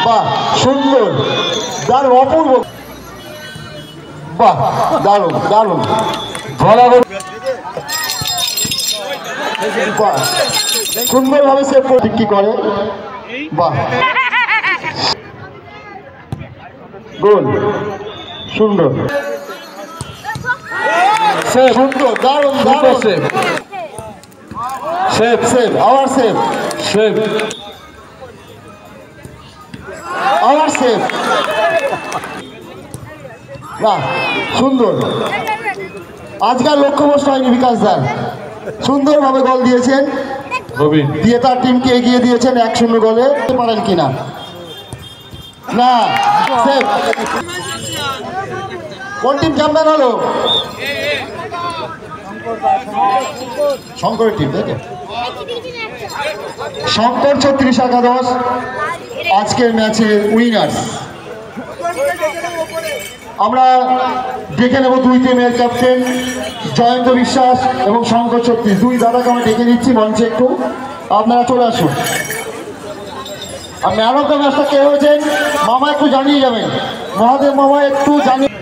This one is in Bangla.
বাহ সুন্দর, দারুণ, অপূর্ব, বাহ দারুণ দারুণ, বাহ সুন্দরভাবে সেভ করে কি করে, বাহ গোল, সুন্দর, সুন্দর, দারুণ দারুণ, সেভ সেভ সেভ, আবার সেভ সেভ, আবার সেভ, বাহ সুন্দর। আজকাল লক্ষ্যভ্রষ্ট হয়নি বিকাশ দা, সুন্দরভাবে গোল দিয়েছেন, দিয়ে তার টিমকে এগিয়ে দিয়েছেন 1-0 গোলে। পারেন কিনা না, সেভ। কোন টিম চ্যাম্পিয়ন হলো? শঙ্করের টিম, তাই তো? শঙ্কর 36 একাদশ আজকের ম্যাচে উইনার্স। আমরা ডেকে নেব দুই টিমের ক্যাপ্টেন জয়ন্ত বিশ্বাস এবং শঙ্কর 36, দুই দাদাকে আমরা ডেকে নিচ্ছি মঞ্চে, একটু আপনারা চলে আসুন। আর ম্যান অফ দ্য ম্যাচটা কে হয়েছেন মামা একটু জানিয়ে যাবেন, মহাদেব মামা একটু জানিয়ে।